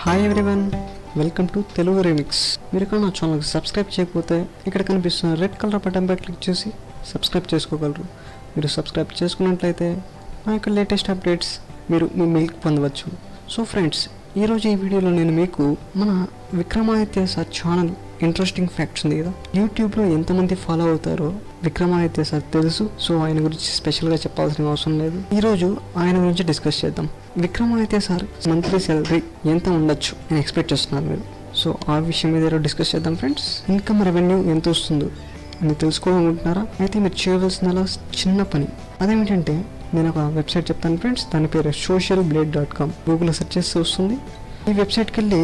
Hi everyone, welcome to Telugu remix. మీరు ఇక్కడ నా ఛానల్కి సబ్స్క్రైబ్ చేయకపోతే ఇక్కడ కనిపిస్తున్న రెడ్ కలర్ బటన్పై క్లిక్ చేసి సబ్స్క్రైబ్ చేసుకోగలరు. మీరు సబ్స్క్రైబ్ చేసుకున్నట్లయితే నా యొక్క లేటెస్ట్ అప్డేట్స్ మీరు మీ మెయిల్కి పొందవచ్చు. సో ఫ్రెండ్స్, ఈరోజు ఈ వీడియోలో నేను మీకు మన Vikramaditya sir channel interesting facts ఉంది కదా, యూట్యూబ్లో ఎంతమంది ఫాలో అవుతారో విక్రమాదిత్య సార్ తెలుసు. సో ఆయన గురించి స్పెషల్గా చెప్పాల్సిన అవసరం లేదు. ఈరోజు ఆయన గురించి డిస్కస్ చేద్దాం. విక్రమాదిత్య సార్ మంత్లీ సాలరీ ఎంత ఉండొచ్చు నేను ఎక్స్పెక్ట్ చేస్తున్నాను మీరు. సో ఆ విషయం మీద ఈరోజు డిస్కస్ చేద్దాం ఫ్రెండ్స్. ఇన్కమ్ రెవెన్యూ ఎంత వస్తుందో అని తెలుసుకోవాలనుకుంటున్నారా? అయితే మీరు చేయవలసిన చిన్న పని అదేమిటంటే, నేను ఒక వెబ్సైట్ చెప్తాను ఫ్రెండ్స్. దాని పేరు socialblade.com. గూగుల్లో సెర్చ్ చేస్తే వస్తుంది. ఈ వెబ్సైట్కి వెళ్ళి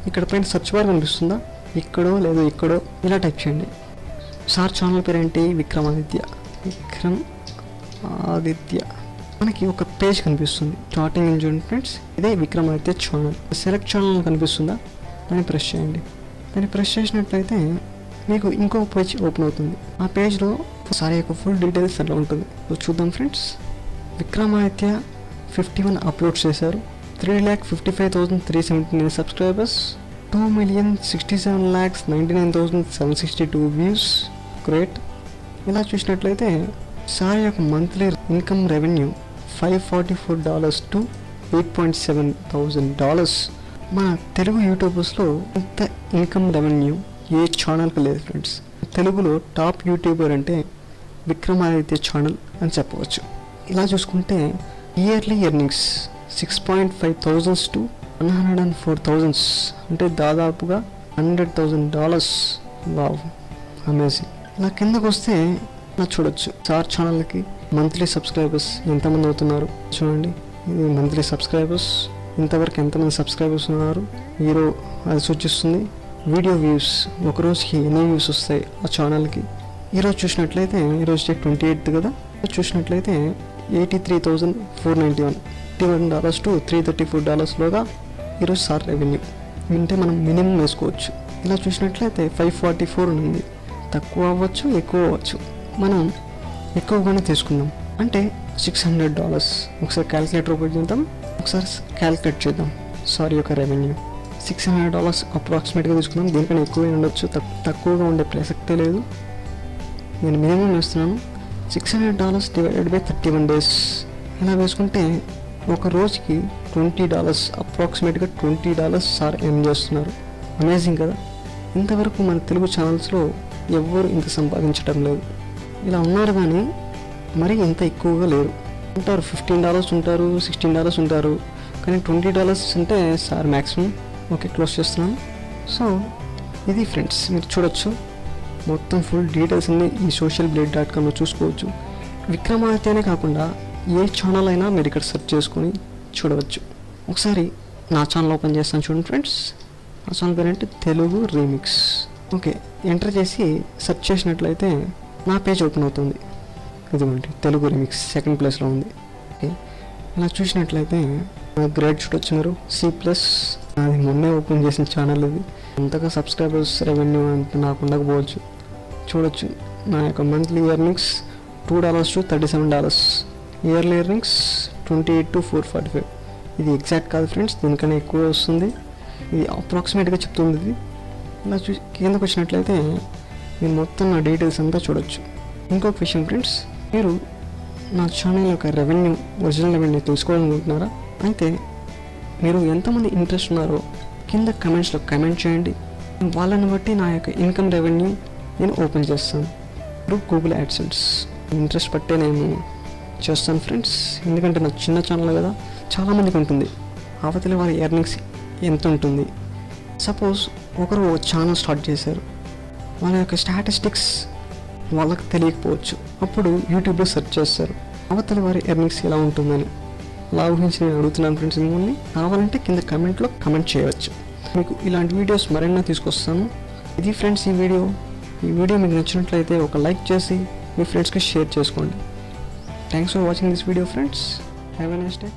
ఇక్కడ పైన సెర్చ్ బార్ కనిపిస్తుందా, ఇక్కడో లేదో ఇక్కడో ఇలా టైప్ చేయండి. సార్ ఛానల్ పేరు ఏంటి? విక్రమాదిత్య. మనకి ఒక పేజ్ కనిపిస్తుంది స్టార్టింగ్ నుంచి చూడండి ఫ్రెండ్స్. ఇదే విక్రమాదిత్య ఛానల్. సెలెక్ట్ ఛానల్ కనిపిస్తుందా, దాన్ని ప్రెస్ చేయండి. దాన్ని ప్రెస్ చేసినట్లయితే మీకు ఇంకో పేజ్ ఓపెన్ అవుతుంది. ఆ పేజ్లో సార్ యొక్క ఫుల్ డీటెయిల్స్ అలా ఉంటుంది. చూద్దాం ఫ్రెండ్స్. విక్రమాదిత్య 51 అప్లోడ్స్ చేశారు. 3,55,379 సబ్స్క్రైబర్స్, 2,67,99,762 వ్యూస్. గ్రేట్. ఇలా చూసినట్లయితే సార్ యొక్క మంత్లీ ఇన్కమ్ రెవెన్యూ $544 to $8,700. మన తెలుగు యూట్యూబర్స్లో ఇంత ఇన్కమ్ రెవెన్యూ ఏ ఛానల్కి లేదు ఫ్రెండ్స్. తెలుగులో టాప్ యూట్యూబర్ అంటే విక్రమాదిత్య ఛానల్ అని చెప్పవచ్చు. ఇలా చూసుకుంటే ఇయర్లీ ఎర్నింగ్స్ 6,500 to 104,000, అంటే దాదాపుగా $100,000. Wow, amazing. ఇలా కిందకు వస్తే ఇలా చూడొచ్చు సార్ ఛానల్కి మంత్లీ సబ్స్క్రైబర్స్ ఎంతమంది అవుతున్నారు చూడండి. ఇది మంత్లీ సబ్స్క్రైబర్స్, ఇంతవరకు ఎంతమంది సబ్స్క్రైబర్స్ ఉన్నారు ఈరో అది సూచిస్తుంది. వీడియో వ్యూస్, ఒక రోజుకి ఎన్ని వ్యూస్ వస్తాయి ఆ ఛానల్కి. ఈరోజు చూసినట్లయితే, ఈరోజు 28th కదా, చూసినట్లయితే $83,491 to $334 ఈరోజు సార్ రెవెన్యూ. అంటే మనం మినిమం వేసుకోవచ్చు. ఇలా చూసినట్లయితే 544 ఉంది. తక్కువ అవ్వచ్చు, ఎక్కువ అవ్వచ్చు. మనం ఎక్కువగానే తీసుకుందాం అంటే $600. ఒకసారి క్యాలిక్యులేటర్ ఓపెన్ చేద్దాం, ఒకసారి క్యాలిక్యులేట్ చేద్దాం. సార్ యొక్క రెవెన్యూ $600 అప్రాక్సిమేట్గా తీసుకుందాం. దీనికన్నా ఎక్కువ ఉండొచ్చు, తక్కువగా ఉండే ప్రసక్తే లేదు. నేను మినిమం వేస్తున్నాను. $600 డివైడెడ్ బై 31 days. ఇలా వేసుకుంటే ఒక రోజుకి $20, అప్రాక్సిమేట్గా $20 సార్ ఎర్న్ చేస్తున్నారు. అమేజింగ్ కదా. ఇంతవరకు మన తెలుగు ఛానల్స్లో ఎవ్వరు ఇంత సంపాదించడం లేదు. ఇలా ఉన్నారు కానీ మరి ఇంత ఎక్కువగా లేరు. ఉంటారు $15 ఉంటారు, $16 ఉంటారు, కానీ $20 అంటే సార్ మ్యాక్సిమం. ఓకే, క్లోజ్ చేస్తున్నాను. సో ఇది ఫ్రెండ్స్, మీరు చూడొచ్చు మొత్తం ఫుల్ డీటెయిల్స్ అన్ని ఈ socialblade.comలో చూసుకోవచ్చు. విక్రమాదిత్యనే కాకుండా ఏ ఛానల్ అయినా మీరు ఇక్కడ సెర్చ్ చేసుకొని చూడవచ్చు. ఒకసారి నా ఛానల్ ఓపెన్ చేస్తాను చూడండి ఫ్రెండ్స్. నా ఛానల్ పేరేంటి? తెలుగు రీమిక్స్. ఓకే, ఎంటర్ చేసి సెర్చ్ చేసినట్లయితే నా పేజ్ ఓపెన్ అవుతుంది. ఇదిగోండి, తెలుగు రీమిక్స్ సెకండ్ ప్లేస్లో ఉంది. ఓకే, ఇలా చూసినట్లయితే నా గ్రేడ్ చూడొచ్చు మీరు. C+, అది మొన్నే ఓపెన్ చేసిన ఛానల్. ఇది అంతగా సబ్స్క్రైబర్స్ రెవెన్యూ అంత నాకు ఉండకపోవచ్చు. చూడొచ్చు నా యొక్క monthly earnings $2 to $37, yearly earnings 28 to 445. ఇది ఎగ్జాక్ట్ కాదు ఫ్రెండ్స్, దీనికన్నా ఎక్కువ వస్తుంది. ఇది అప్రాక్సిమేట్గా చెప్తుంది ఇది. ఇలా కిందకు వచ్చినట్లయితే మీరు మొత్తం నా డీటెయిల్స్ అంతా చూడొచ్చు. ఇంకొక విషయం ఫ్రెండ్స్, మీరు నా ఛానల్ యొక్క రెవెన్యూ, ఒరిజినల్ రెవెన్యూ తెలుసుకోవాలనుకుంటున్నారా? అయితే మీరు ఎంతమంది ఇంట్రెస్ట్ ఉన్నారో కింద కమెంట్స్లో కమెంట్ చేయండి. వాళ్ళని బట్టి నా యొక్క ఇన్కమ్ రెవెన్యూ నేను ఓపెన్ చేస్తాను. ఇప్పుడు గూగుల్ యాడ్సెన్స్ ఇంట్రెస్ట్ పట్టే నేను చేస్తాను ఫ్రెండ్స్. ఎందుకంటే నా చిన్న ఛానల్ కదా, చాలామందికి ఉంటుంది. అవతలి వారి ఎర్నింగ్స్ ఎంత ఉంటుంది. సపోజ్ ఒకరు ఛానల్ స్టార్ట్ చేశారు, వాళ్ళ యొక్క స్టాటిస్టిక్స్ వాళ్ళకి తెలియకపోవచ్చు. అప్పుడు యూట్యూబ్లో సెర్చ్ చేస్తారు అవతలి వారి ఎర్నింగ్స్ ఎలా ఉంటుందని. అలా ఊహించి నేను అడుగుతున్నాను ఫ్రెండ్స్ మిమ్మల్ని. కావాలంటే కింద కమెంట్లో కమెంట్ చేయవచ్చు. మీకు ఇలాంటి వీడియోస్ మరెన్నో తీసుకొస్తాను. ఇది ఫ్రెండ్స్ ఈ వీడియో మీకు నచ్చినట్లయితే ఒక లైక్ చేసి మీ ఫ్రెండ్స్కి షేర్ చేసుకోండి. Thanks for watching this video friends. Have a nice day.